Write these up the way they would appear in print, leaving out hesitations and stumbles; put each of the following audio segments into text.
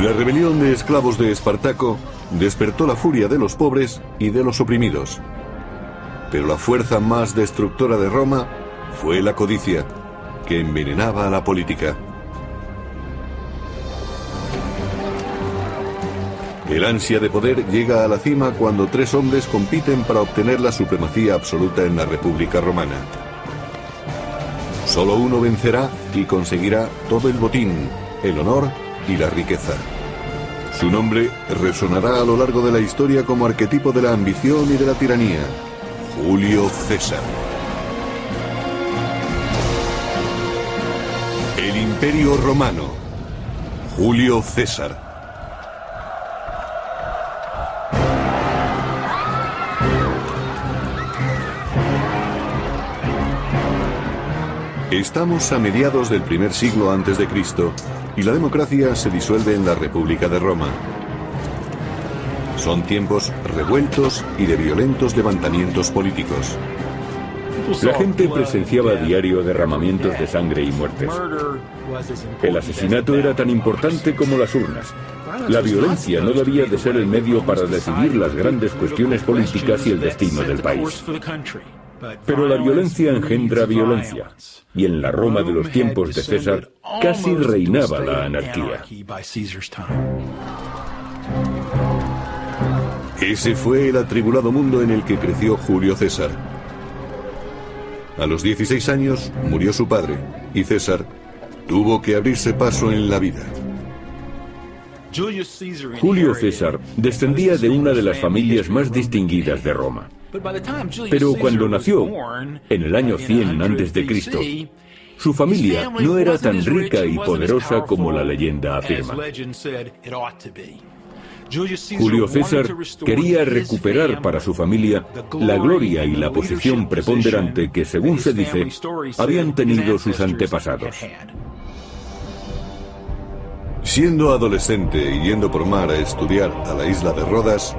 La rebelión de esclavos de Espartaco despertó la furia de los pobres y de los oprimidos. Pero la fuerza más destructora de Roma fue la codicia, que envenenaba a la política. El ansia de poder llega a la cima cuando tres hombres compiten para obtener la supremacía absoluta en la República Romana. Solo uno vencerá y conseguirá todo el botín, el honor y la riqueza. Su nombre resonará a lo largo de la historia como arquetipo de la ambición y de la tiranía: Julio César. El Imperio Romano. Julio César. Estamos a mediados del primer siglo antes de Cristo y la democracia se disuelve en la República de Roma. Son tiempos revueltos y de violentos levantamientos políticos. La gente presenciaba a diario derramamientos de sangre y muertes. El asesinato era tan importante como las urnas. La violencia no debía de ser el medio para decidir las grandes cuestiones políticas y el destino del país. Pero la violencia engendra violencia, y en la Roma de los tiempos de César casi reinaba la anarquía. Ese fue el atribulado mundo en el que creció Julio César. A los 16 años murió su padre, y César tuvo que abrirse paso en la vida. Julio César descendía de una de las familias más distinguidas de Roma. Pero cuando nació, en el año 100 a.C., su familia no era tan rica y poderosa como la leyenda afirma. Julio César quería recuperar para su familia la gloria y la posición preponderante que, según se dice, habían tenido sus antepasados. Siendo adolescente y yendo por mar a estudiar a la isla de Rodas,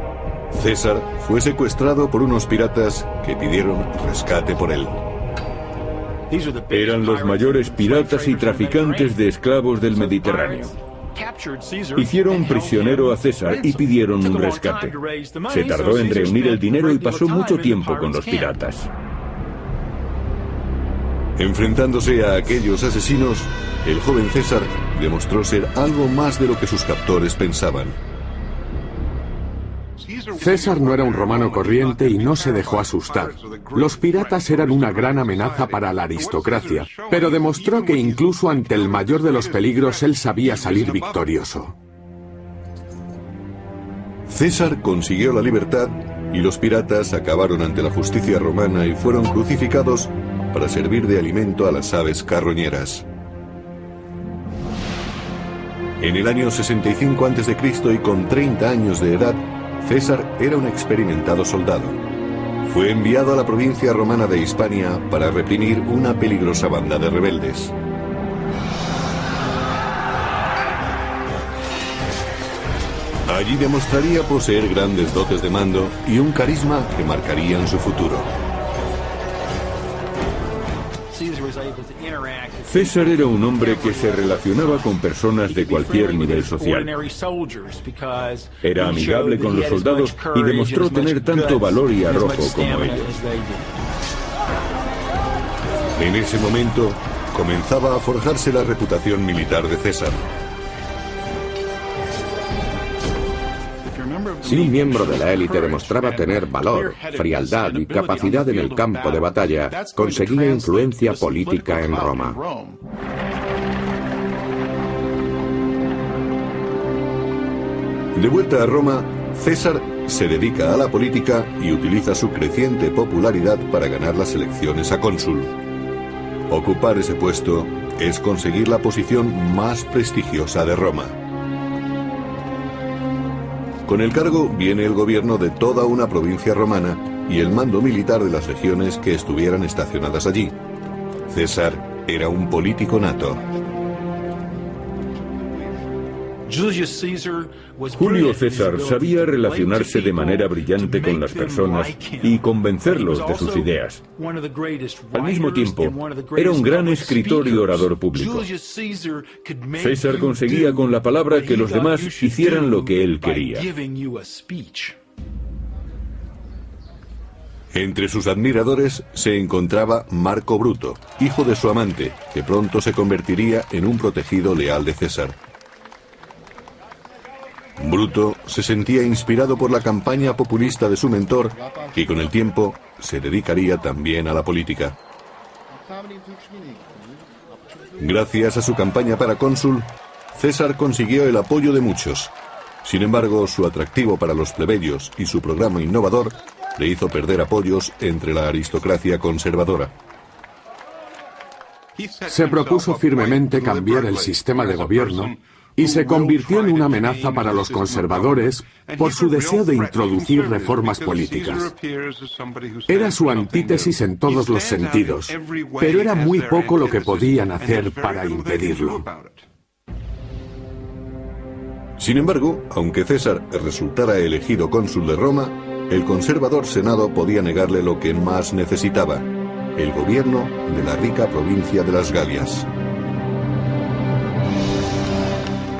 César fue secuestrado por unos piratas que pidieron rescate por él. Eran los mayores piratas y traficantes de esclavos del Mediterráneo. Hicieron prisionero a César y pidieron un rescate. Se tardó en reunir el dinero y pasó mucho tiempo con los piratas. Enfrentándose a aquellos asesinos, el joven César demostró ser algo más de lo que sus captores pensaban. César no era un romano corriente y no se dejó asustar. Los piratas eran una gran amenaza para la aristocracia, pero demostró que incluso ante el mayor de los peligros él sabía salir victorioso. César consiguió la libertad y los piratas acabaron ante la justicia romana y fueron crucificados para servir de alimento a las aves carroñeras. En el año 65 a.C. y con 30 años de edad, César era un experimentado soldado. Fue enviado a la provincia romana de Hispania para reprimir una peligrosa banda de rebeldes. Allí demostraría poseer grandes dotes de mando y un carisma que marcarían su futuro. César era un hombre que se relacionaba con personas de cualquier nivel social. Era amigable con los soldados y demostró tener tanto valor y arrojo como ellos. En ese momento comenzaba a forjarse la reputación militar de César. Si un miembro de la élite demostraba tener valor, frialdad y capacidad en el campo de batalla, conseguía influencia política en Roma. De vuelta a Roma, César se dedica a la política y utiliza su creciente popularidad para ganar las elecciones a cónsul. Ocupar ese puesto es conseguir la posición más prestigiosa de Roma. Con el cargo viene el gobierno de toda una provincia romana y el mando militar de las legiones que estuvieran estacionadas allí. César era un político nato. Julio César sabía relacionarse de manera brillante con las personas y convencerlos de sus ideas. Al mismo tiempo, era un gran escritor y orador público. César conseguía con la palabra que los demás hicieran lo que él quería. Entre sus admiradores se encontraba Marco Bruto, hijo de su amante, que pronto se convertiría en un protegido leal de César. Bruto se sentía inspirado por la campaña populista de su mentor y con el tiempo se dedicaría también a la política. Gracias a su campaña para cónsul, César consiguió el apoyo de muchos. Sin embargo, su atractivo para los plebeyos y su programa innovador le hizo perder apoyos entre la aristocracia conservadora. Se propuso firmemente cambiar el sistema de gobierno y se convirtió en una amenaza para los conservadores por su deseo de introducir reformas políticas. Era su antítesis en todos los sentidos, pero era muy poco lo que podían hacer para impedirlo. Sin embargo, aunque César resultara elegido cónsul de Roma, el conservador Senado podía negarle lo que más necesitaba: el gobierno de la rica provincia de las Galias.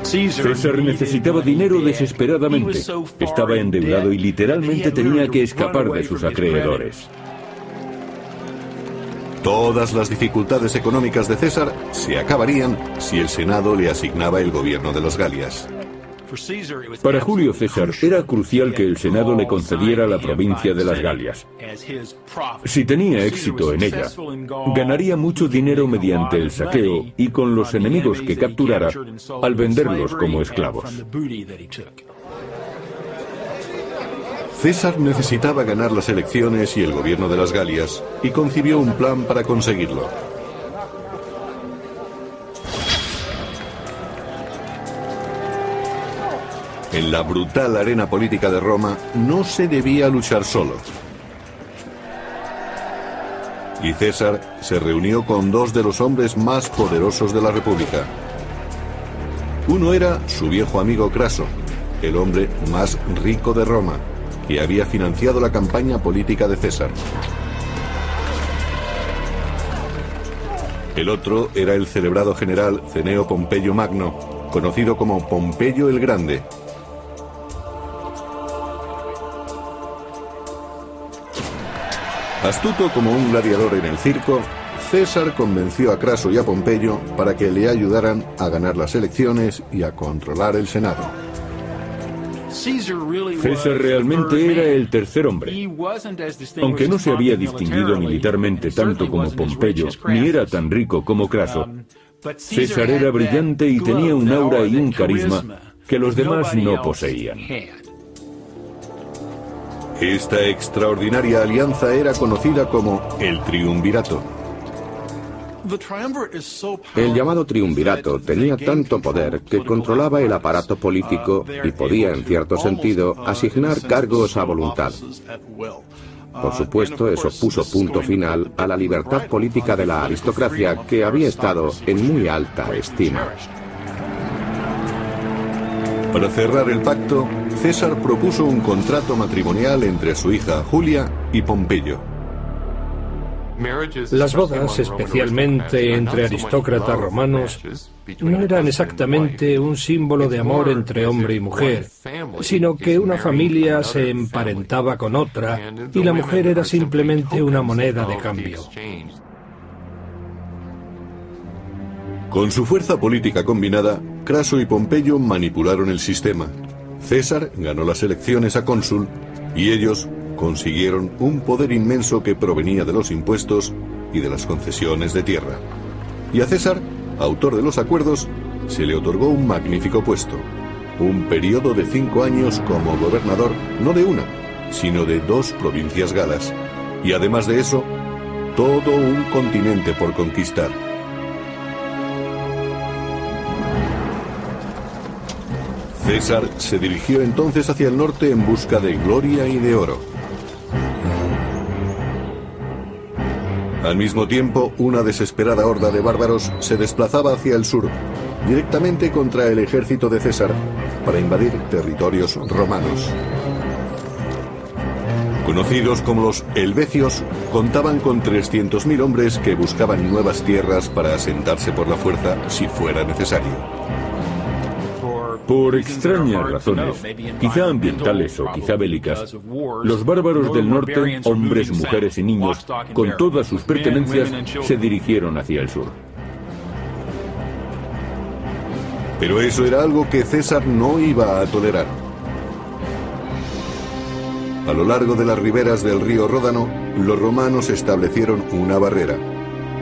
César necesitaba dinero desesperadamente. Estaba endeudado y literalmente tenía que escapar de sus acreedores. Todas las dificultades económicas de César se acabarían si el Senado le asignaba el gobierno de las Galias. Para Julio César era crucial que el Senado le concediera la provincia de las Galias. Si tenía éxito en ella, ganaría mucho dinero mediante el saqueo y con los enemigos que capturara al venderlos como esclavos. César necesitaba ganar las elecciones y el gobierno de las Galias, y concibió un plan para conseguirlo. En la brutal arena política de Roma no se debía luchar solo. Y César se reunió con dos de los hombres más poderosos de la República. Uno era su viejo amigo Craso, el hombre más rico de Roma, que había financiado la campaña política de César. El otro era el celebrado general Cneo Pompeyo Magno, conocido como Pompeyo el Grande. Astuto como un gladiador en el circo, César convenció a Craso y a Pompeyo para que le ayudaran a ganar las elecciones y a controlar el Senado. César realmente era el tercer hombre. Aunque no se había distinguido militarmente tanto como Pompeyo, ni era tan rico como Craso, César era brillante y tenía un aura y un carisma que los demás no poseían. Esta extraordinaria alianza era conocida como el Triunvirato. El llamado triunvirato tenía tanto poder que controlaba el aparato político y podía, en cierto sentido, asignar cargos a voluntad. Por supuesto, eso puso punto final a la libertad política de la aristocracia, que había estado en muy alta estima. Para cerrar el pacto, César propuso un contrato matrimonial entre su hija Julia y Pompeyo. Las bodas, especialmente entre aristócratas romanos, no eran exactamente un símbolo de amor entre hombre y mujer, sino que una familia se emparentaba con otra y la mujer era simplemente una moneda de cambio. Con su fuerza política combinada, Craso y Pompeyo manipularon el sistema. César ganó las elecciones a cónsul y ellos consiguieron un poder inmenso que provenía de los impuestos y de las concesiones de tierra. Y a César, autor de los acuerdos, se le otorgó un magnífico puesto, un periodo de 5 años como gobernador no de una, sino de 2 provincias galas, y además de eso, todo un continente por conquistar. César se dirigió entonces hacia el norte en busca de gloria y de oro. Al mismo tiempo, una desesperada horda de bárbaros se desplazaba hacia el sur, directamente contra el ejército de César para invadir territorios romanos. Conocidos como los helvecios, contaban con 300.000 hombres que buscaban nuevas tierras para asentarse por la fuerza si fuera necesario. Por extrañas razones, quizá ambientales o quizá bélicas, los bárbaros del norte, hombres, mujeres y niños, con todas sus pertenencias, se dirigieron hacia el sur. Pero eso era algo que César no iba a tolerar. A lo largo de las riberas del río Ródano, los romanos establecieron una barrera,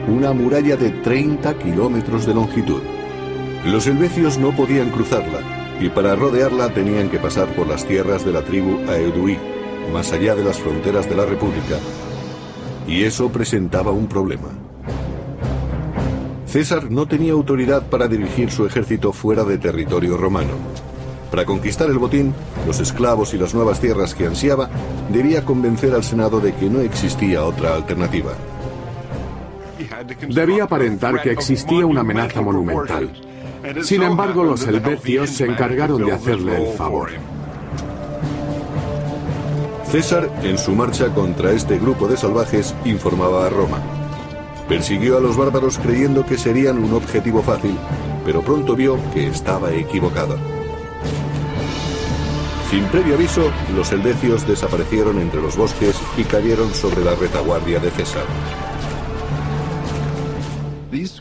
una muralla de 30 kilómetros de longitud. Los helvecios no podían cruzarla, y para rodearla tenían que pasar por las tierras de la tribu Aeduí, más allá de las fronteras de la República. Y eso presentaba un problema. César no tenía autoridad para dirigir su ejército fuera de territorio romano. Para conquistar el botín, los esclavos y las nuevas tierras que ansiaba, debía convencer al Senado de que no existía otra alternativa. Debía aparentar que existía una amenaza monumental. Sin embargo, los helvecios se encargaron de hacerle el favor. César, en su marcha contra este grupo de salvajes, informaba a Roma. Persiguió a los bárbaros creyendo que serían un objetivo fácil, pero pronto vio que estaba equivocado. Sin previo aviso, los helvecios desaparecieron entre los bosques y cayeron sobre la retaguardia de César.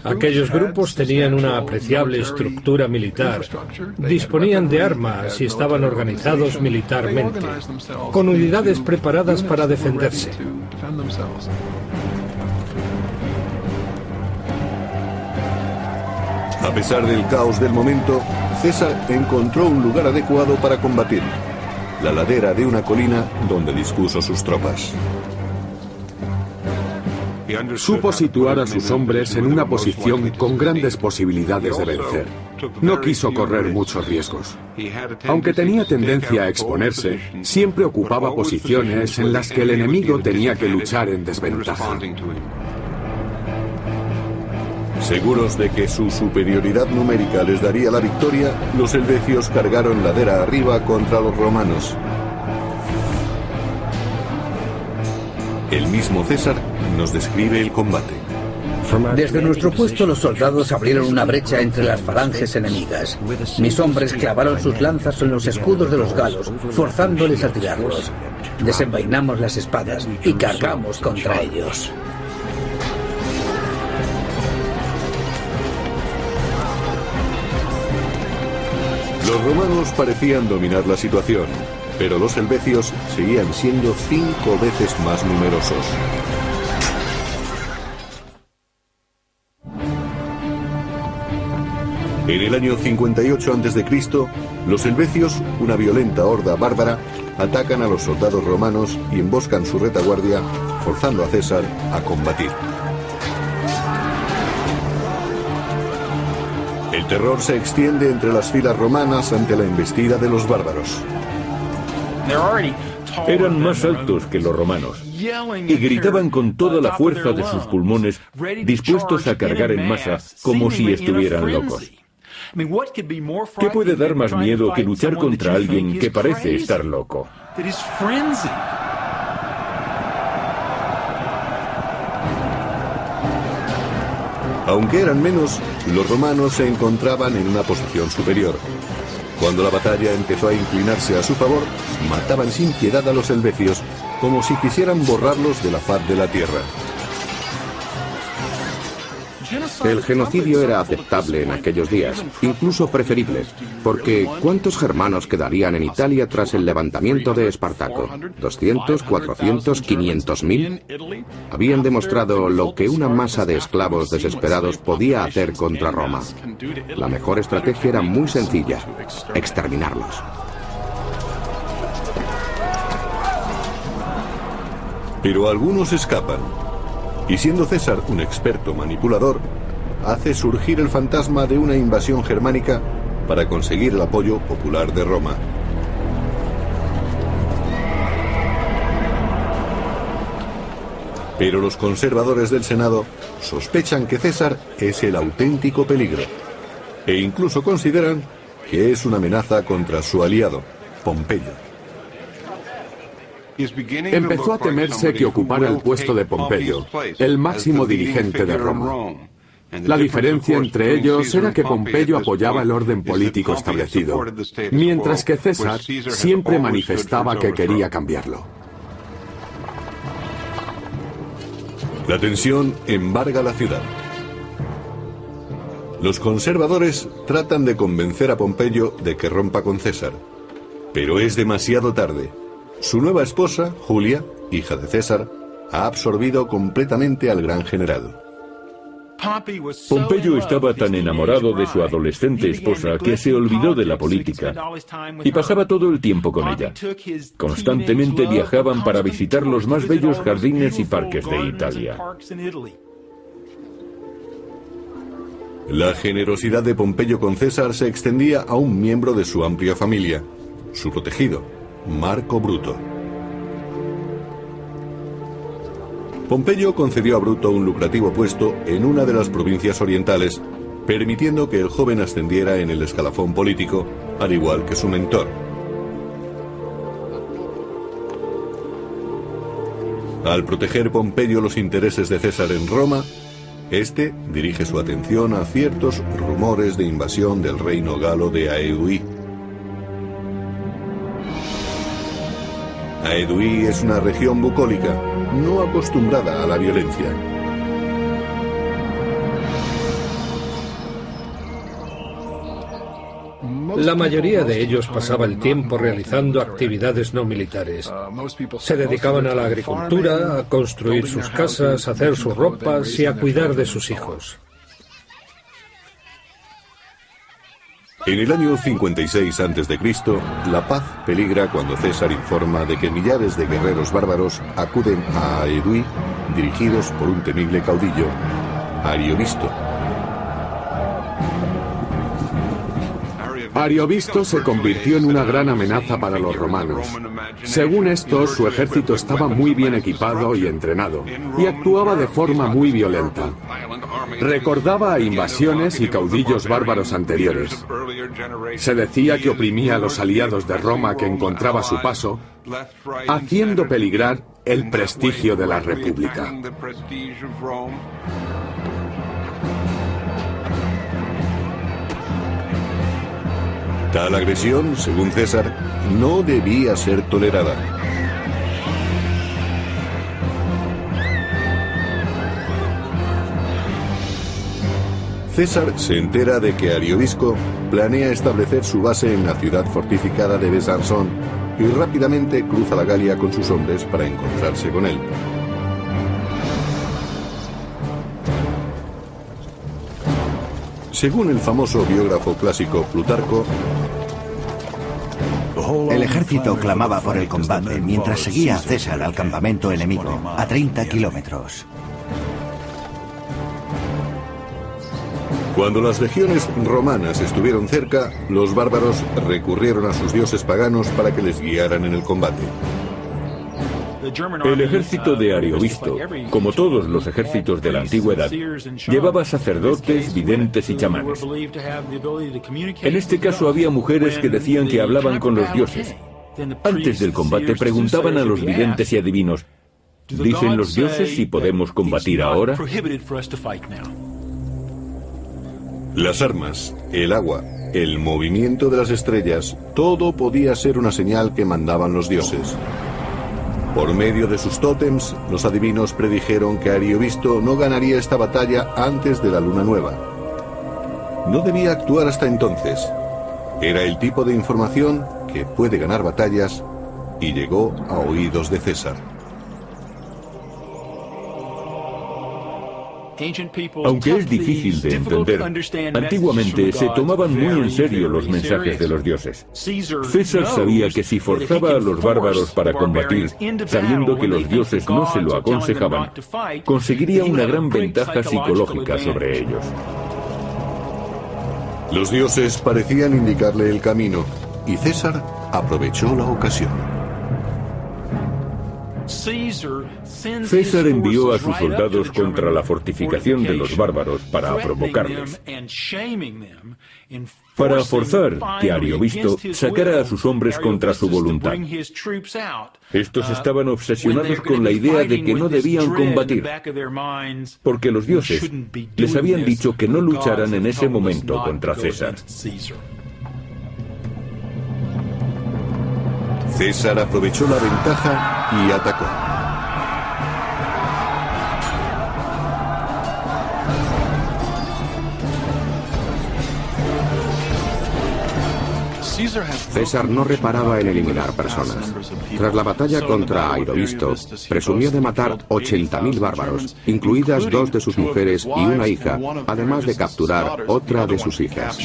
Aquellos grupos tenían una apreciable estructura militar, disponían de armas y estaban organizados militarmente, con unidades preparadas para defenderse. A pesar del caos del momento, César encontró un lugar adecuado para combatir, la ladera de una colina donde dispuso sus tropas. Supo situar a sus hombres en una posición con grandes posibilidades de vencer. No quiso correr muchos riesgos. Aunque tenía tendencia a exponerse, siempre ocupaba posiciones en las que el enemigo tenía que luchar en desventaja. Seguros de que su superioridad numérica les daría la victoria, los helvecios cargaron ladera arriba contra los romanos. El mismo César nos describe el combate. Desde nuestro puesto los soldados abrieron una brecha entre las falanges enemigas. Mis hombres clavaron sus lanzas en los escudos de los galos, forzándoles a tirarlos. Desenvainamos las espadas y cargamos contra ellos. Los romanos parecían dominar la situación, pero los helvecios seguían siendo 5 veces más numerosos. En el año 58 a.C., los helvecios, una violenta horda bárbara, atacan a los soldados romanos y emboscan su retaguardia, forzando a César a combatir. El terror se extiende entre las filas romanas ante la embestida de los bárbaros. Eran más altos que los romanos y gritaban con toda la fuerza de sus pulmones, dispuestos a cargar en masa como si estuvieran locos. ¿Qué puede dar más miedo que luchar contra alguien que parece estar loco? Aunque eran menos, los romanos se encontraban en una posición superior. Cuando la batalla empezó a inclinarse a su favor, mataban sin piedad a los helvecios, como si quisieran borrarlos de la faz de la tierra. El genocidio era aceptable en aquellos días, incluso preferible, porque ¿cuántos germanos quedarían en Italia tras el levantamiento de Espartaco? ¿200, 400, 500.000? Habían demostrado lo que una masa de esclavos desesperados podía hacer contra Roma. La mejor estrategia era muy sencilla: exterminarlos. Pero algunos escapan. Y siendo César un experto manipulador, hace surgir el fantasma de una invasión germánica para conseguir el apoyo popular de Roma. Pero los conservadores del Senado sospechan que César es el auténtico peligro. e incluso consideran que es una amenaza contra su aliado, Pompeyo. Empezó a temerse que ocupara el puesto de Pompeyo, el máximo dirigente de Roma. La diferencia entre ellos era que Pompeyo apoyaba el orden político establecido, mientras que César siempre manifestaba que quería cambiarlo. La tensión embarga la ciudad. Los conservadores tratan de convencer a Pompeyo de que rompa con César, pero es demasiado tarde. Su nueva esposa, Julia, hija de César, ha absorbido completamente al gran general. Pompeyo estaba tan enamorado de su adolescente esposa que se olvidó de la política y pasaba todo el tiempo con ella. Constantemente viajaban para visitar los más bellos jardines y parques de Italia. La generosidad de Pompeyo con César se extendía a un miembro de su amplia familia, su protegido, Marco Bruto. Pompeyo concedió a Bruto un lucrativo puesto en una de las provincias orientales, permitiendo que el joven ascendiera en el escalafón político, al igual que su mentor. Al proteger Pompeyo los intereses de César en Roma, este dirige su atención a ciertos rumores de invasión del reino galo de Aedui. Aedui es una región bucólica, no acostumbrada a la violencia. La mayoría de ellos pasaba el tiempo realizando actividades no militares. Se dedicaban a la agricultura, a construir sus casas, a hacer sus ropas y a cuidar de sus hijos. En el año 56 a.C., la paz peligra cuando César informa de que millares de guerreros bárbaros acuden a Aedui, dirigidos por un temible caudillo, Ariovisto. Ariovisto se convirtió en una gran amenaza para los romanos. Según esto, su ejército estaba muy bien equipado y entrenado, y actuaba de forma muy violenta. Recordaba a invasiones y caudillos bárbaros anteriores. Se decía que oprimía a los aliados de Roma que encontraba a su paso, haciendo peligrar el prestigio de la República. Tal agresión, según César, no debía ser tolerada. César se entera de que Ariovisco planea establecer su base en la ciudad fortificada de Besançon y rápidamente cruza la Galia con sus hombres para encontrarse con él. Según el famoso biógrafo clásico Plutarco, el ejército clamaba por el combate mientras seguía a César al campamento enemigo, a 30 kilómetros. Cuando las legiones romanas estuvieron cerca, los bárbaros recurrieron a sus dioses paganos para que les guiaran en el combate. El ejército de Ariovisto, como todos los ejércitos de la antigüedad, llevaba sacerdotes, videntes y chamanes. En este caso había mujeres que decían que hablaban con los dioses. Antes del combate preguntaban a los videntes y adivinos, ¿dicen los dioses si podemos combatir ahora? Las armas, el agua, el movimiento de las estrellas, todo podía ser una señal que mandaban los dioses. Por medio de sus tótems, los adivinos predijeron que Ariovisto no ganaría esta batalla antes de la luna nueva. No debía actuar hasta entonces. Era el tipo de información que puede ganar batallas y llegó a oídos de César. Aunque es difícil de entender, antiguamente se tomaban muy en serio los mensajes de los dioses. César sabía que si forzaba a los bárbaros para combatir, sabiendo que los dioses no se lo aconsejaban, conseguiría una gran ventaja psicológica sobre ellos. Los dioses parecían indicarle el camino, y César aprovechó la ocasión. César envió a sus soldados contra la fortificación de los bárbaros para provocarles, para forzar que Ariovisto sacara a sus hombres contra su voluntad. Estos estaban obsesionados con la idea de que no debían combatir, porque los dioses les habían dicho que no lucharan en ese momento contra César. César aprovechó la ventaja y atacó. César no reparaba en eliminar personas. Tras la batalla contra Aidovisto, presumió de matar 80.000 bárbaros, incluidas 2 de sus mujeres y una hija, además de capturar otra de sus hijas.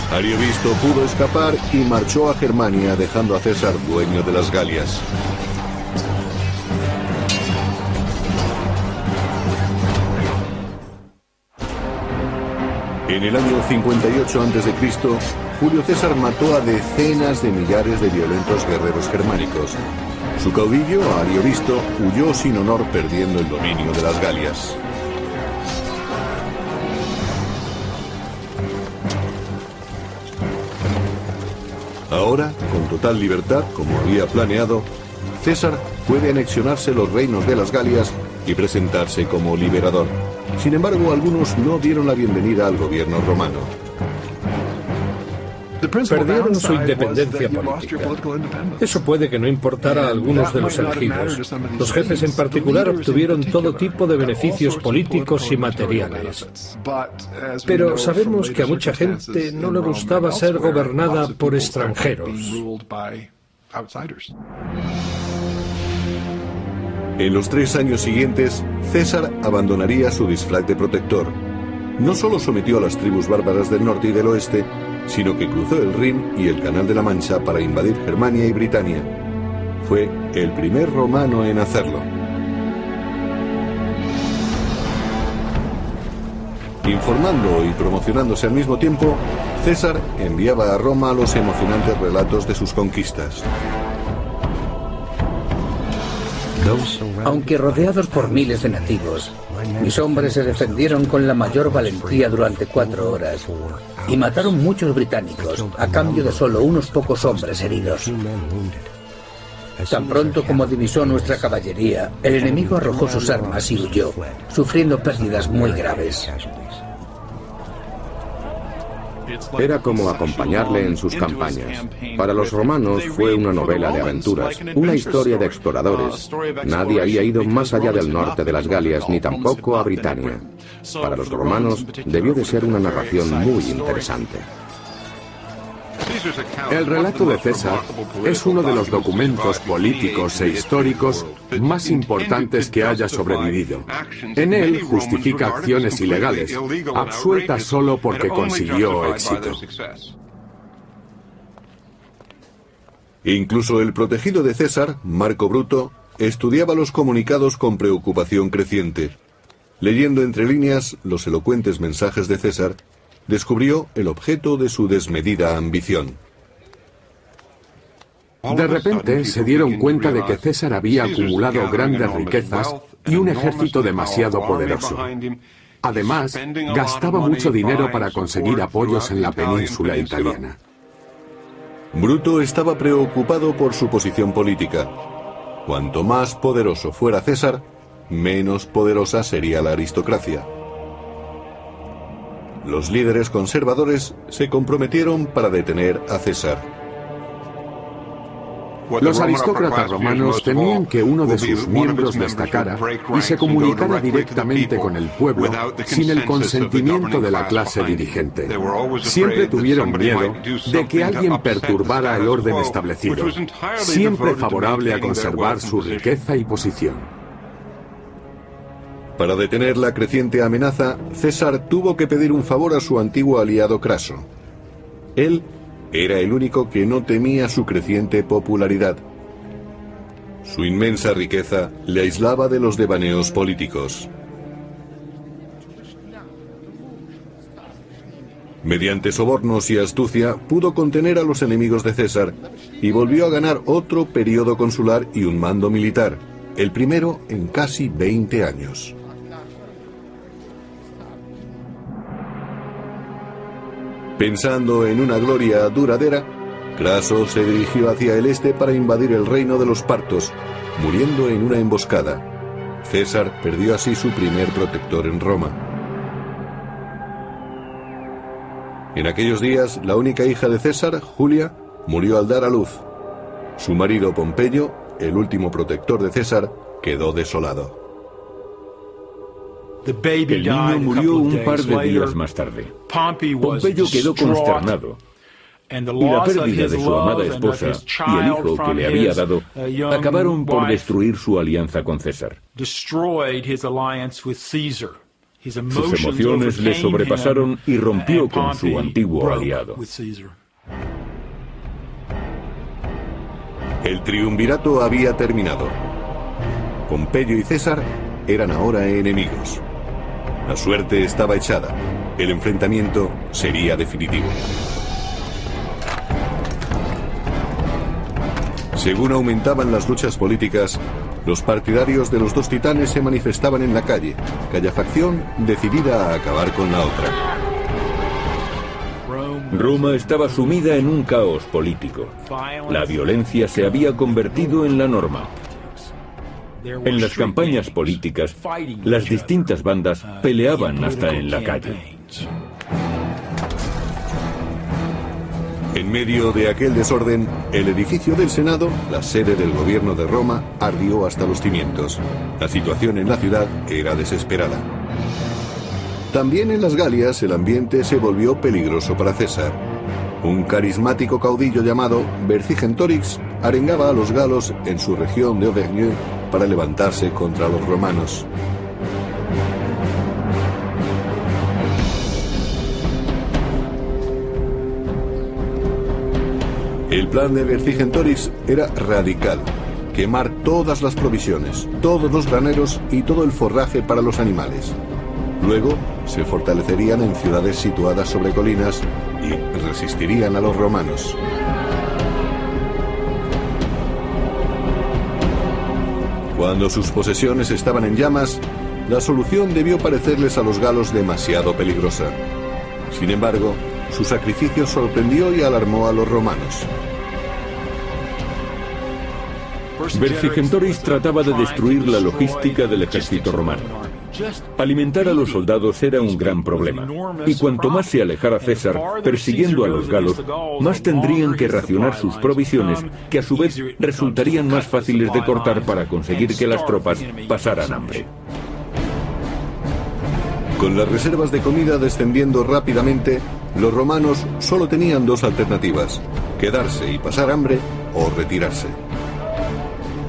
Ariovisto pudo escapar y marchó a Germania, dejando a César dueño de las Galias. En el año 58 a.C., Julio César mató a decenas de millares de violentos guerreros germánicos. Su caudillo, Ariovisto, huyó sin honor, perdiendo el dominio de las Galias. Ahora, con total libertad, como había planeado, César puede anexionarse los reinos de las Galias y presentarse como liberador. Sin embargo, algunos no dieron la bienvenida al gobierno romano. Perdieron su independencia política. Eso puede que no importara a algunos de los elegidos. Los jefes en particular obtuvieron todo tipo de beneficios políticos y materiales. Pero sabemos que a mucha gente no le gustaba ser gobernada por extranjeros. En los 3 años siguientes, César abandonaría su disfraz de protector. No solo sometió a las tribus bárbaras del norte y del oeste, sino que cruzó el Rin y el Canal de la Mancha para invadir Germania y Britania. Fue el primer romano en hacerlo. Informando y promocionándose al mismo tiempo, César enviaba a Roma los emocionantes relatos de sus conquistas. Aunque rodeados por miles de nativos, mis hombres se defendieron con la mayor valentía durante 4 horas y mataron muchos británicos a cambio de solo unos pocos hombres heridos. Tan pronto como divisó nuestra caballería, el enemigo arrojó sus armas y huyó, sufriendo pérdidas muy graves. Era como acompañarle en sus campañas. Para los romanos fue una novela de aventuras, una historia de exploradores. Nadie había ido más allá del norte de las Galias, ni tampoco a Britania. Para los romanos debió de ser una narración muy interesante. El relato de César es uno de los documentos políticos e históricos más importantes que haya sobrevivido. En él justifica acciones ilegales, absueltas solo porque consiguió éxito. Incluso el protegido de César, Marco Bruto, estudiaba los comunicados con preocupación creciente. Leyendo entre líneas los elocuentes mensajes de César, descubrió el objeto de su desmedida ambición. De repente se dieron cuenta de que César había acumulado grandes riquezas y un ejército demasiado poderoso. Además, gastaba mucho dinero para conseguir apoyos en la península italiana. Bruto estaba preocupado por su posición política. Cuanto más poderoso fuera César, menos poderosa sería la aristocracia. Los líderes conservadores se comprometieron para detener a César. Los aristócratas romanos temían que uno de sus miembros destacara y se comunicara directamente con el pueblo sin el consentimiento de la clase dirigente. Siempre tuvieron miedo de que alguien perturbara el orden establecido, siempre favorable a conservar su riqueza y posición. Para detener la creciente amenaza, César tuvo que pedir un favor a su antiguo aliado Craso. Él era el único que no temía su creciente popularidad. Su inmensa riqueza le aislaba de los devaneos políticos. Mediante sobornos y astucia pudo contener a los enemigos de César y volvió a ganar otro periodo consular y un mando militar, el primero en casi 20 años. Pensando en una gloria duradera, Craso se dirigió hacia el este para invadir el reino de los partos, muriendo en una emboscada. César perdió así su primer protector en Roma. En aquellos días, la única hija de César, Julia, murió al dar a luz. Su marido Pompeyo, el último protector de César, quedó desolado. El niño murió un par de días más tarde. Pompeyo quedó consternado, y la pérdida de su amada esposa y el hijo que le había dado acabaron por destruir su alianza con César. Sus emociones le sobrepasaron y rompió con su antiguo aliado. El triunvirato había terminado. Pompeyo y César eran ahora enemigos. La suerte estaba echada. El enfrentamiento sería definitivo. Según aumentaban las luchas políticas, los partidarios de los dos titanes se manifestaban en la calle, cada facción decidida a acabar con la otra. Roma estaba sumida en un caos político. La violencia se había convertido en la norma. En las campañas políticas, las distintas bandas peleaban hasta en la calle. En medio de aquel desorden, el edificio del Senado, la sede del gobierno de Roma, ardió hasta los cimientos. La situación en la ciudad era desesperada. También en las Galias el ambiente se volvió peligroso para César. Un carismático caudillo llamado Vercingetorix arengaba a los galos en su región de Auvergne para levantarse contra los romanos. El plan de Vercingetorix era radical: quemar todas las provisiones, todos los graneros y todo el forraje para los animales. Luego se fortalecerían en ciudades situadas sobre colinas y resistirían a los romanos. Cuando sus posesiones estaban en llamas, la solución debió parecerles a los galos demasiado peligrosa. Sin embargo, su sacrificio sorprendió y alarmó a los romanos. Vercingetorix trataba de destruir la logística del ejército romano. Alimentar a los soldados era un gran problema, y cuanto más se alejara César persiguiendo a los galos, más tendrían que racionar sus provisiones, que a su vez resultarían más fáciles de cortar para conseguir que las tropas pasaran hambre. Con las reservas de comida descendiendo rápidamente, los romanos solo tenían dos alternativas: quedarse y pasar hambre o retirarse.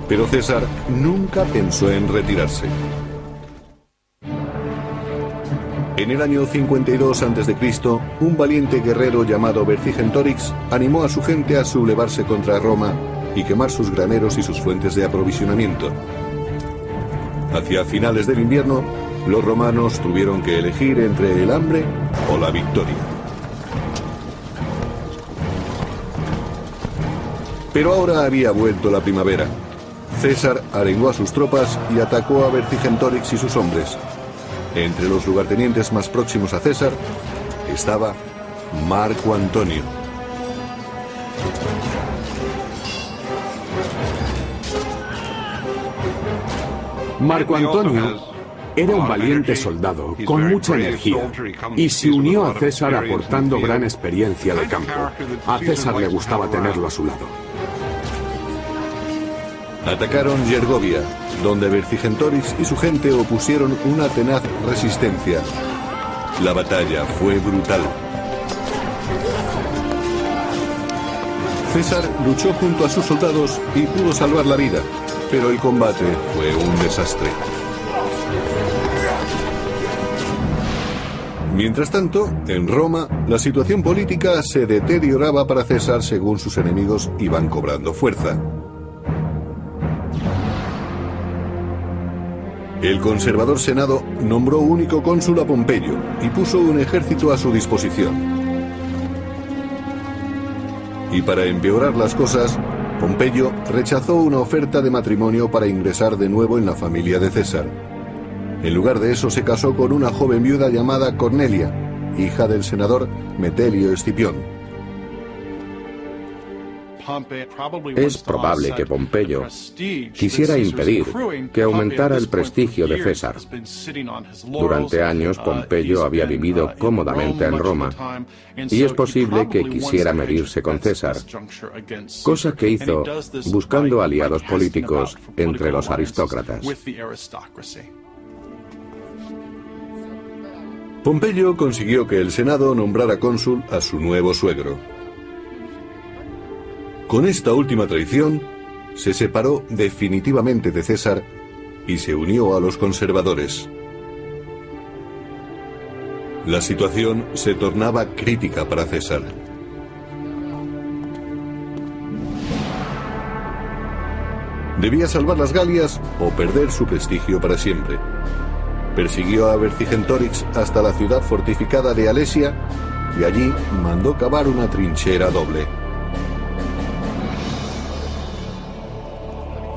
Pero César nunca pensó en retirarse. En el año 52 a.C., un valiente guerrero llamado Vercingetorix animó a su gente a sublevarse contra Roma y quemar sus graneros y sus fuentes de aprovisionamiento. Hacia finales del invierno, los romanos tuvieron que elegir entre el hambre o la victoria. Pero ahora había vuelto la primavera. César arengó a sus tropas y atacó a Vercingetorix y sus hombres. Entre los lugartenientes más próximos a César estaba Marco Antonio. Marco Antonio era un valiente soldado con mucha energía y se unió a César aportando gran experiencia de campo. A César le gustaba tenerlo a su lado. Atacaron Gergovia, donde Vercingetorix y su gente opusieron una tenaz resistencia. La batalla fue brutal. César luchó junto a sus soldados y pudo salvar la vida, pero el combate fue un desastre. Mientras tanto, en Roma, la situación política se deterioraba para César según sus enemigos iban cobrando fuerza. El conservador Senado nombró único cónsul a Pompeyo y puso un ejército a su disposición. Y para empeorar las cosas, Pompeyo rechazó una oferta de matrimonio para ingresar de nuevo en la familia de César. En lugar de eso se casó con una joven viuda llamada Cornelia, hija del senador Metelio Escipión. Es probable que Pompeyo quisiera impedir que aumentara el prestigio de César. Durante años Pompeyo había vivido cómodamente en Roma y es posible que quisiera medirse con César, cosa que hizo buscando aliados políticos entre los aristócratas. Pompeyo consiguió que el Senado nombrara cónsul a su nuevo suegro. Con esta última traición, se separó definitivamente de César y se unió a los conservadores. La situación se tornaba crítica para César. Debía salvar las Galias o perder su prestigio para siempre. Persiguió a Vercingetorix hasta la ciudad fortificada de Alesia y allí mandó cavar una trinchera doble.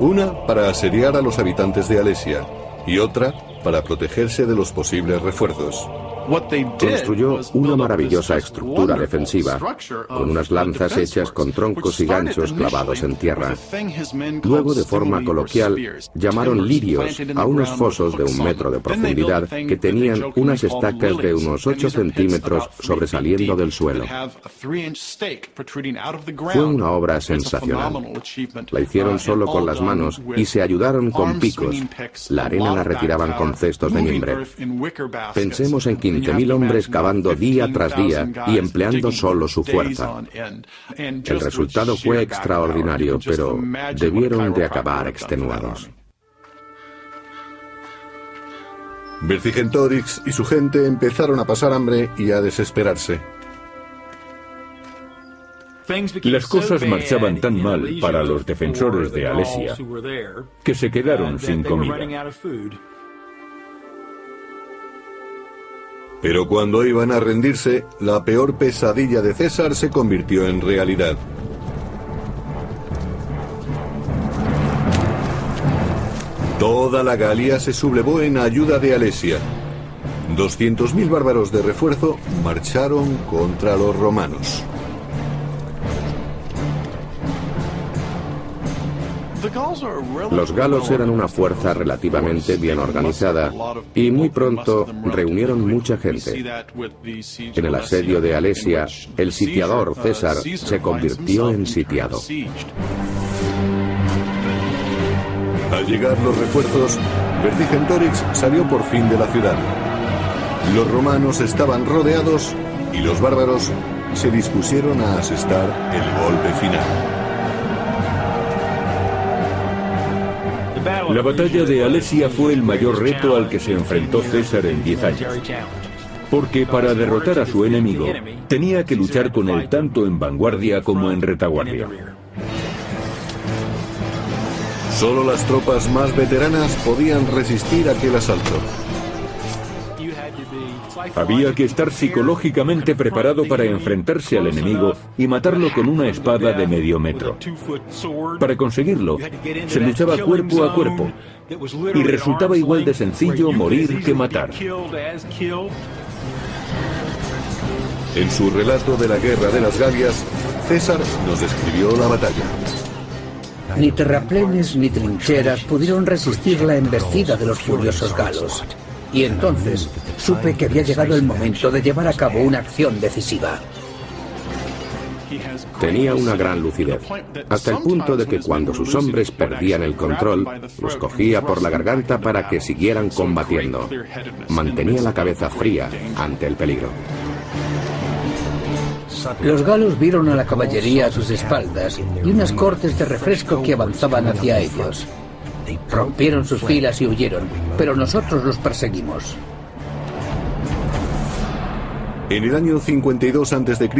Una para asediar a los habitantes de Alesia y otra para protegerse de los posibles refuerzos. Construyó una maravillosa estructura defensiva, con unas lanzas hechas con troncos y ganchos clavados en tierra. Luego, de forma coloquial, llamaron lirios a unos fosos de 1 metro de profundidad que tenían unas estacas de unos 8 centímetros sobresaliendo del suelo. Fue una obra sensacional. La hicieron solo con las manos y se ayudaron con picos. La arena la retiraban con cestos de mimbre. Pensemos en 15.000 hombres cavando día tras día y empleando solo su fuerza. El resultado fue extraordinario, pero debieron de acabar extenuados. Vercingetorix y su gente empezaron a pasar hambre y a desesperarse. Las cosas marchaban tan mal para los defensores de Alesia que se quedaron sin comida. Pero cuando iban a rendirse, la peor pesadilla de César se convirtió en realidad. Toda la Galia se sublevó en ayuda de Alesia. 200.000 bárbaros de refuerzo marcharon contra los romanos. Los galos eran una fuerza relativamente bien organizada y muy pronto reunieron mucha gente. En el asedio de Alesia, el sitiador César se convirtió en sitiado. Al llegar los refuerzos, Vercingetorix salió por fin de la ciudad. Los romanos estaban rodeados y los bárbaros se dispusieron a asestar el golpe final. La batalla de Alesia fue el mayor reto al que se enfrentó César en 10 años. Porque para derrotar a su enemigo, tenía que luchar con él tanto en vanguardia como en retaguardia. Solo las tropas más veteranas podían resistir aquel asalto. Había que estar psicológicamente preparado para enfrentarse al enemigo y matarlo con una espada de medio metro. Para conseguirlo, se luchaba cuerpo a cuerpo, y resultaba igual de sencillo morir que matar. En su relato de la guerra de las Galias, César nos describió la batalla. Ni terraplenes ni trincheras pudieron resistir la embestida de los furiosos galos. Y entonces supe que había llegado el momento de llevar a cabo una acción decisiva. Tenía una gran lucidez, hasta el punto de que cuando sus hombres perdían el control, los cogía por la garganta para que siguieran combatiendo. Mantenía la cabeza fría ante el peligro. Los galos vieron a la caballería a sus espaldas y unas cortes de refresco que avanzaban hacia ellos. Rompieron sus filas y huyeron, pero nosotros los perseguimos. En el año 52 a.C.,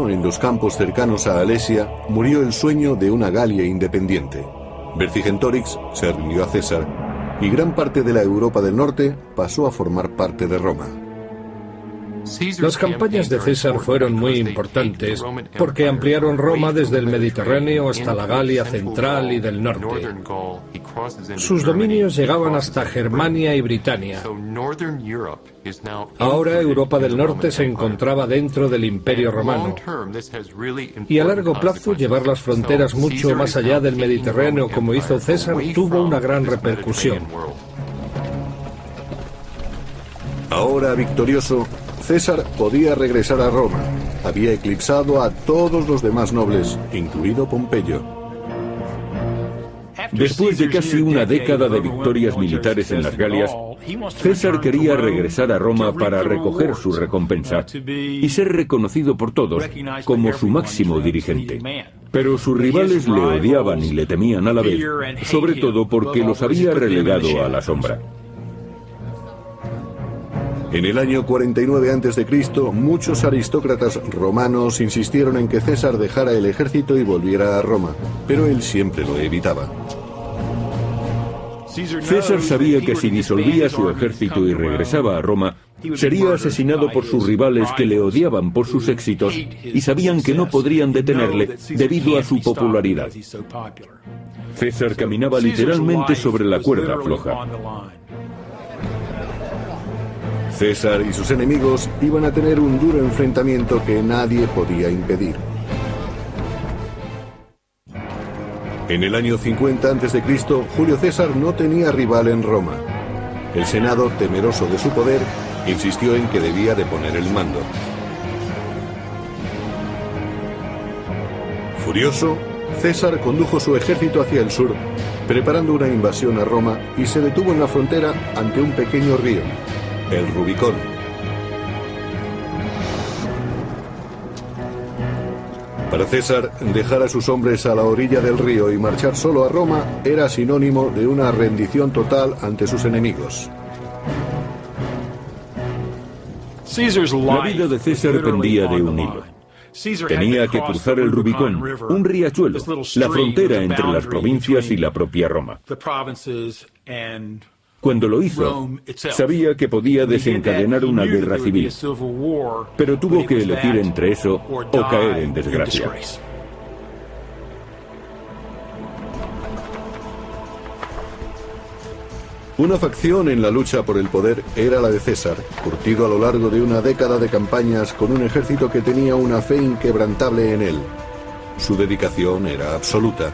en los campos cercanos a Alesia, murió el sueño de una Galia independiente. Vercingetorix se rindió a César y gran parte de la Europa del norte pasó a formar parte de Roma. Las campañas de César fueron muy importantes porque ampliaron Roma desde el Mediterráneo hasta la Galia central y del norte. Sus dominios llegaban hasta Germania y Britania. Ahora Europa del Norte se encontraba dentro del Imperio Romano. Y a largo plazo llevar las fronteras mucho más allá del Mediterráneo como hizo César tuvo una gran repercusión. Ahora victorioso, César podía regresar a Roma. Había eclipsado a todos los demás nobles, incluido Pompeyo. Después de casi una década de victorias militares en las Galias, César quería regresar a Roma para recoger su recompensa y ser reconocido por todos como su máximo dirigente. Pero sus rivales le odiaban y le temían a la vez, sobre todo porque los había relegado a la sombra. En el año 49 a.C., muchos aristócratas romanos insistieron en que César dejara el ejército y volviera a Roma, pero él siempre lo evitaba. César sabía que si disolvía su ejército y regresaba a Roma, sería asesinado por sus rivales que le odiaban por sus éxitos y sabían que no podrían detenerle debido a su popularidad. César caminaba literalmente sobre la cuerda floja. César y sus enemigos iban a tener un duro enfrentamiento que nadie podía impedir. En el año 50 a.C., Julio César no tenía rival en Roma. El Senado, temeroso de su poder, insistió en que debía de poner el mando. Furioso, César condujo su ejército hacia el sur, preparando una invasión a Roma, y se detuvo en la frontera ante un pequeño río, el Rubicón. Para César, dejar a sus hombres a la orilla del río y marchar solo a Roma era sinónimo de una rendición total ante sus enemigos. La vida de César pendía de un hilo. Tenía que cruzar el Rubicón, un riachuelo, la frontera entre las provincias y la propia Roma. Cuando lo hizo, sabía que podía desencadenar una guerra civil, pero tuvo que elegir entre eso o caer en desgracia. Una facción en la lucha por el poder era la de César, curtido a lo largo de una década de campañas con un ejército que tenía una fe inquebrantable en él. Su dedicación era absoluta.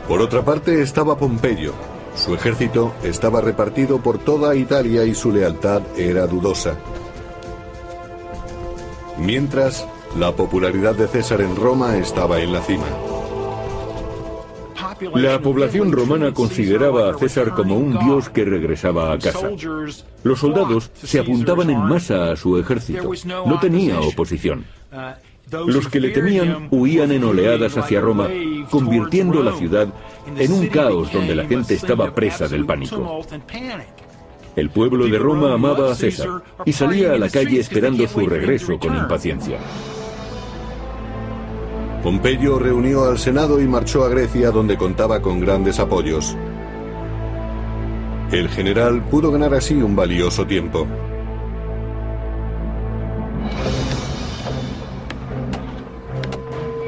Por otra parte estaba Pompeyo. Su ejército estaba repartido por toda Italia y su lealtad era dudosa. Mientras, la popularidad de César en Roma estaba en la cima. La población romana consideraba a César como un dios que regresaba a casa. Los soldados se apuntaban en masa a su ejército. No tenía oposición. Los que le temían huían en oleadas hacia Roma, convirtiendo la ciudad en un caos donde la gente estaba presa del pánico. El pueblo de Roma amaba a César y salía a la calle esperando su regreso con impaciencia. Pompeyo reunió al Senado y marchó a Grecia, donde contaba con grandes apoyos. El general pudo ganar así un valioso tiempo.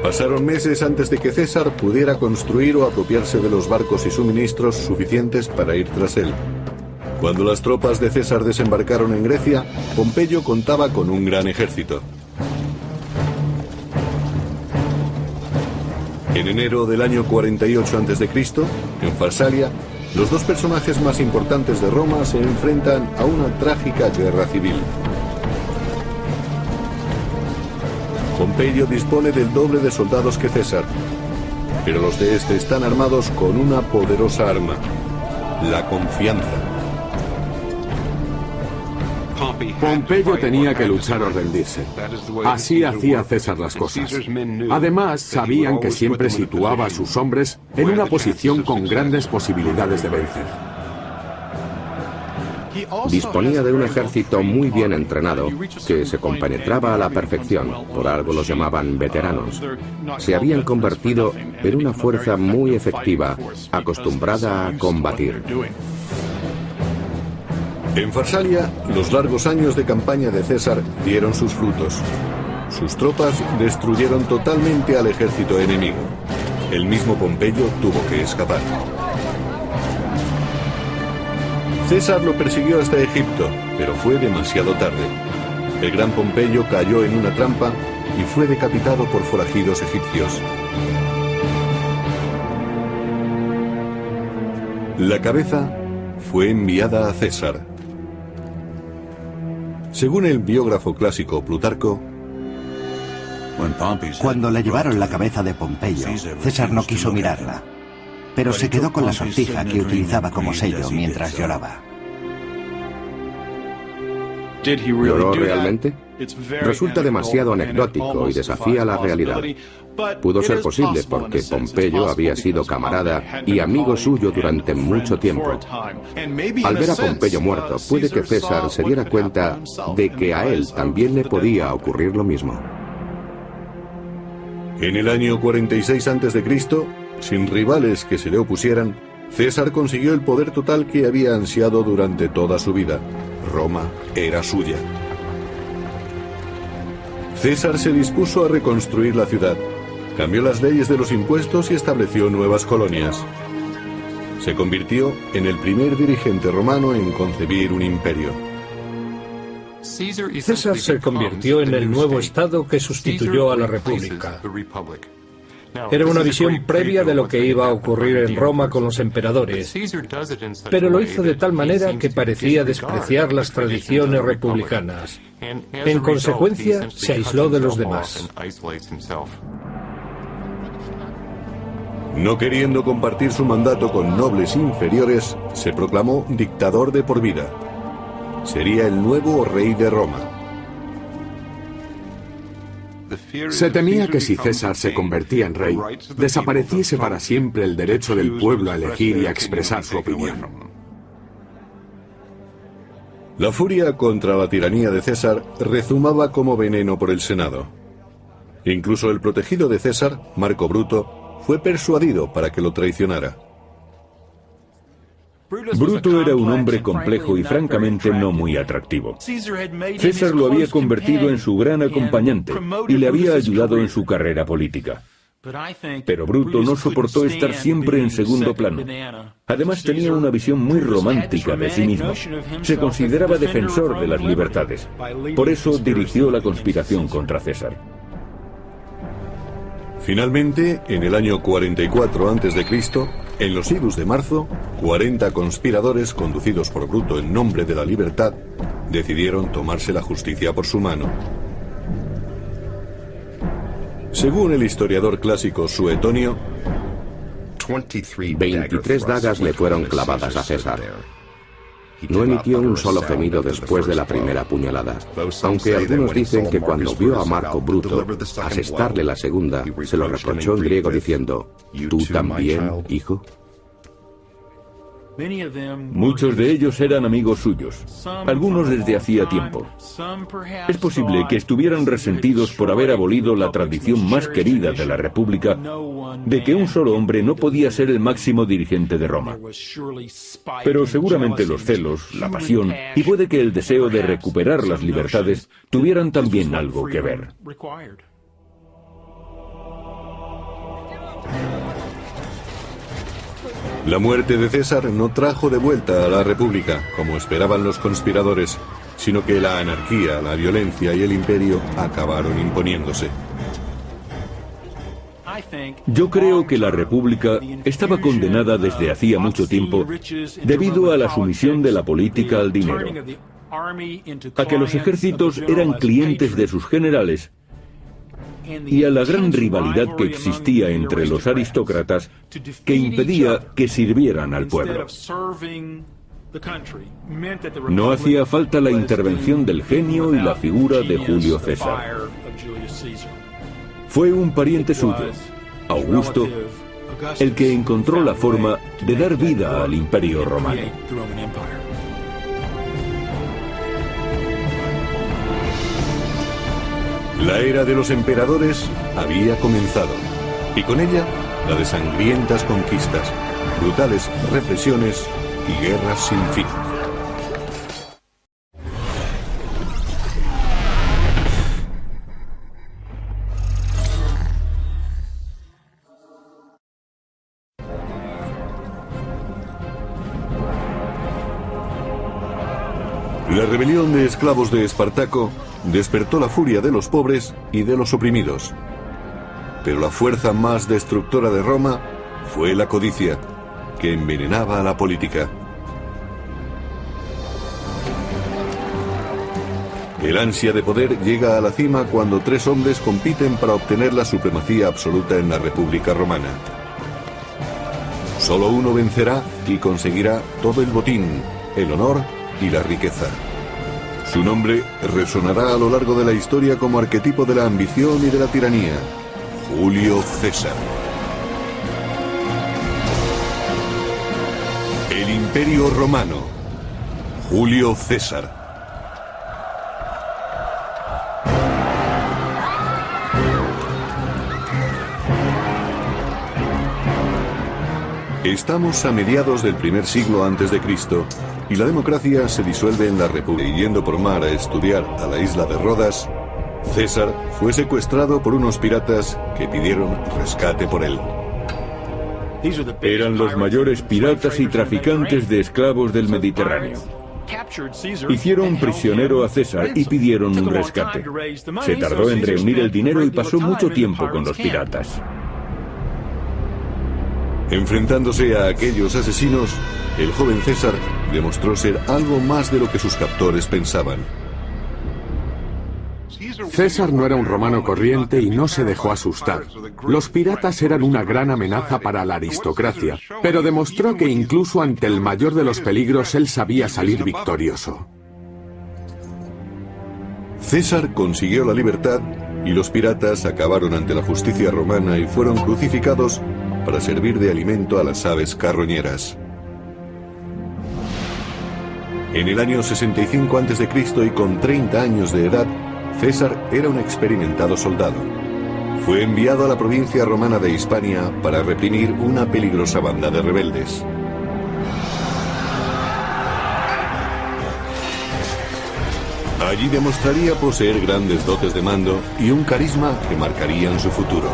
Pasaron meses antes de que César pudiera construir o apropiarse de los barcos y suministros suficientes para ir tras él. Cuando las tropas de César desembarcaron en Grecia, Pompeyo contaba con un gran ejército. En enero del año 48 a.C., en Farsalia, los dos personajes más importantes de Roma se enfrentan a una trágica guerra civil. Pompeyo dispone del doble de soldados que César, pero los de este están armados con una poderosa arma, la confianza. Pompeyo tenía que luchar o rendirse. Así hacía César las cosas. Además, sabían que siempre situaba a sus hombres en una posición con grandes posibilidades de vencer. Disponía de un ejército muy bien entrenado que se compenetraba a la perfección, por algo los llamaban veteranos. Se habían convertido en una fuerza muy efectiva, acostumbrada a combatir. En Farsalia, los largos años de campaña de César dieron sus frutos. Sus tropas destruyeron totalmente al ejército enemigo. El mismo Pompeyo tuvo que escapar. César lo persiguió hasta Egipto, pero fue demasiado tarde. El gran Pompeyo cayó en una trampa y fue decapitado por forajidos egipcios. La cabeza fue enviada a César. Según el biógrafo clásico Plutarco, cuando le llevaron la cabeza de Pompeyo, César no quiso mirarla, pero se quedó con la sortija que utilizaba como sello mientras lloraba. ¿Lloró realmente? Resulta demasiado anecdótico y desafía la realidad. Pudo ser posible porque Pompeyo había sido camarada y amigo suyo durante mucho tiempo. Al ver a Pompeyo muerto, puede que César se diera cuenta de que a él también le podía ocurrir lo mismo. En el año 46 a.C., sin rivales que se le opusieran, César consiguió el poder total que había ansiado durante toda su vida. Roma era suya. César se dispuso a reconstruir la ciudad, cambió las leyes de los impuestos y estableció nuevas colonias. Se convirtió en el primer dirigente romano en concebir un imperio. César se convirtió en el nuevo Estado que sustituyó a la República. Era una visión previa de lo que iba a ocurrir en Roma con los emperadores, pero lo hizo de tal manera que parecía despreciar las tradiciones republicanas. En consecuencia, se aisló de los demás. No queriendo compartir su mandato con nobles inferiores, se proclamó dictador de por vida. Sería el nuevo rey de Roma. Se temía que si César se convertía en rey, desapareciese para siempre el derecho del pueblo a elegir y a expresar su opinión. La furia contra la tiranía de César rezumaba como veneno por el Senado. Incluso el protegido de César, Marco Bruto, fue persuadido para que lo traicionara. Bruto era un hombre complejo y francamente no muy atractivo. César lo había convertido en su gran acompañante y le había ayudado en su carrera política. Pero Bruto no soportó estar siempre en segundo plano. Además tenía una visión muy romántica de sí mismo. Se consideraba defensor de las libertades. Por eso dirigió la conspiración contra César. Finalmente, en el año 44 a.C., en los idus de marzo, 40 conspiradores conducidos por Bruto en nombre de la libertad decidieron tomarse la justicia por su mano. Según el historiador clásico Suetonio, 23 dagas le fueron clavadas a César. No emitió un solo gemido después de la primera puñalada, aunque algunos dicen que cuando vio a Marco Bruto asestarle la segunda, se lo reprochó en griego diciendo: ¿tú también, hijo? Muchos de ellos eran amigos suyos, algunos desde hacía tiempo. Es posible que estuvieran resentidos por haber abolido la tradición más querida de la República de que un solo hombre no podía ser el máximo dirigente de Roma. Pero seguramente los celos, la pasión y puede que el deseo de recuperar las libertades tuvieran también algo que ver. La muerte de César no trajo de vuelta a la República, como esperaban los conspiradores, sino que la anarquía, la violencia y el imperio acabaron imponiéndose. Yo creo que la República estaba condenada desde hacía mucho tiempo debido a la sumisión de la política al dinero, a que los ejércitos eran clientes de sus generales y a la gran rivalidad que existía entre los aristócratas que impedía que sirvieran al pueblo. No hacía falta la intervención del genio y la figura de Julio César. Fue un pariente suyo, Augusto, el que encontró la forma de dar vida al Imperio Romano. La era de los emperadores había comenzado, y con ella la de sangrientas conquistas, brutales represiones y guerras sin fin. La rebelión de esclavos de Espartaco despertó la furia de los pobres y de los oprimidos. Pero la fuerza más destructora de Roma fue la codicia, que envenenaba a la política. El ansia de poder llega a la cima cuando tres hombres compiten para obtener la supremacía absoluta en la República Romana. Solo uno vencerá y conseguirá todo el botín, el honor y la riqueza. Su nombre resonará a lo largo de la historia como arquetipo de la ambición y de la tiranía: Julio César. El Imperio Romano. Julio César. Estamos a mediados del primer siglo antes de Cristo y la democracia se disuelve en la República. Yendo por mar a estudiar a la isla de Rodas, César fue secuestrado por unos piratas que pidieron rescate por él. Eran los mayores piratas y traficantes de esclavos del Mediterráneo. Hicieron prisionero a César y pidieron un rescate. Se tardó en reunir el dinero y pasó mucho tiempo con los piratas. Enfrentándose a aquellos asesinos, el joven César demostró ser algo más de lo que sus captores pensaban. César no era un romano corriente y no se dejó asustar. Los piratas eran una gran amenaza para la aristocracia, pero demostró que incluso ante el mayor de los peligros él sabía salir victorioso. César consiguió la libertad y los piratas acabaron ante la justicia romana y fueron crucificados para servir de alimento a las aves carroñeras. En el año 65 a.C. y con 30 años de edad, César era un experimentado soldado. Fue enviado a la provincia romana de Hispania para reprimir una peligrosa banda de rebeldes. Allí demostraría poseer grandes dotes de mando y un carisma que marcarían su futuro.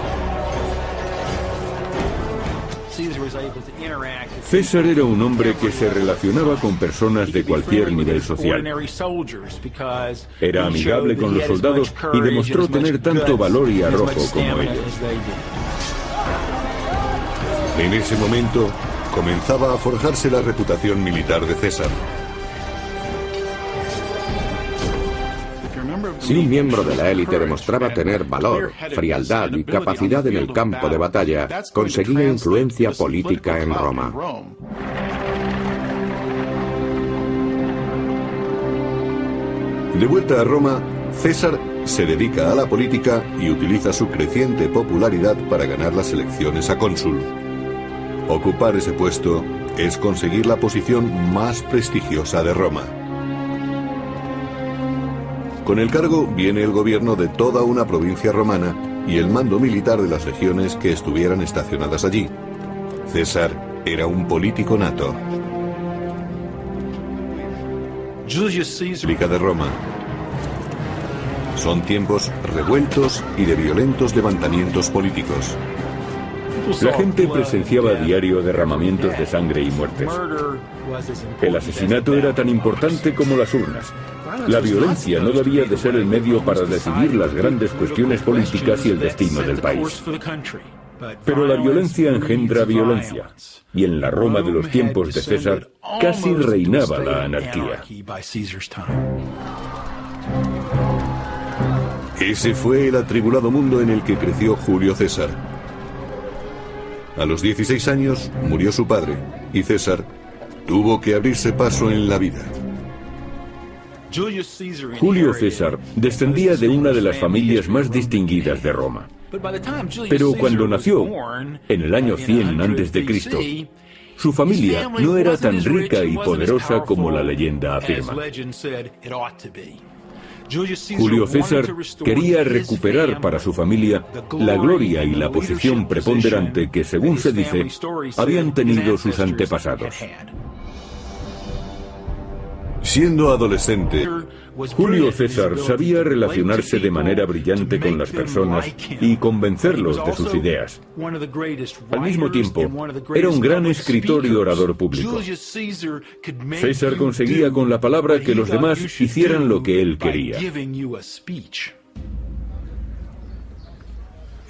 César era un hombre que se relacionaba con personas de cualquier nivel social. Era amigable con los soldados y demostró tener tanto valor y arrojo como ellos. En ese momento, comenzaba a forjarse la reputación militar de César. Si un miembro de la élite demostraba tener valor, frialdad y capacidad en el campo de batalla, conseguía influencia política en Roma. De vuelta a Roma, César se dedica a la política y utiliza su creciente popularidad para ganar las elecciones a cónsul. Ocupar ese puesto es conseguir la posición más prestigiosa de Roma. Con el cargo viene el gobierno de toda una provincia romana y el mando militar de las legiones que estuvieran estacionadas allí. César era un político nato. República de Roma. Son tiempos revueltos y de violentos levantamientos políticos. La gente presenciaba a diario derramamientos de sangre y muertes. El asesinato era tan importante como las urnas. La violencia no debía de ser el medio para decidir las grandes cuestiones políticas y el destino del país. Pero la violencia engendra violencia, y en la Roma de los tiempos de César casi reinaba la anarquía. Ese fue el atribulado mundo en el que creció Julio César. A los 16 años murió su padre, y César tuvo que abrirse paso en la vida. Julio César descendía de una de las familias más distinguidas de Roma. Pero cuando nació, en el año 100 a.C., su familia no era tan rica y poderosa como la leyenda afirma. Julio César quería recuperar para su familia la gloria y la posición preponderante que, según se dice, habían tenido sus antepasados. Siendo adolescente, Julio César sabía relacionarse de manera brillante con las personas y convencerlos de sus ideas. Al mismo tiempo, era un gran escritor y orador público. César conseguía con la palabra que los demás hicieran lo que él quería.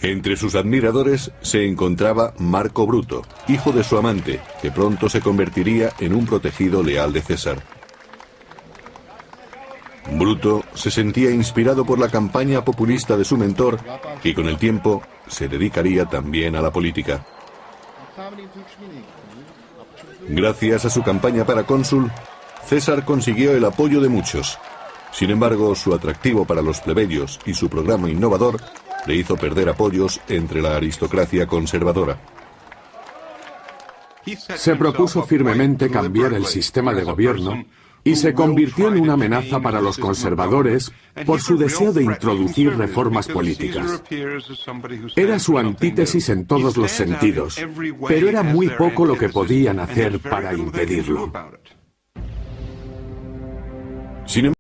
Entre sus admiradores se encontraba Marco Bruto, hijo de su amante, que pronto se convertiría en un protegido leal de César. Bruto se sentía inspirado por la campaña populista de su mentor y con el tiempo se dedicaría también a la política. Gracias a su campaña para cónsul, César consiguió el apoyo de muchos. Sin embargo, su atractivo para los plebeyos y su programa innovador le hizo perder apoyos entre la aristocracia conservadora. Se propuso firmemente cambiar el sistema de gobierno y se convirtió en una amenaza para los conservadores por su deseo de introducir reformas políticas. Era su antítesis en todos los sentidos, pero era muy poco lo que podían hacer para impedirlo.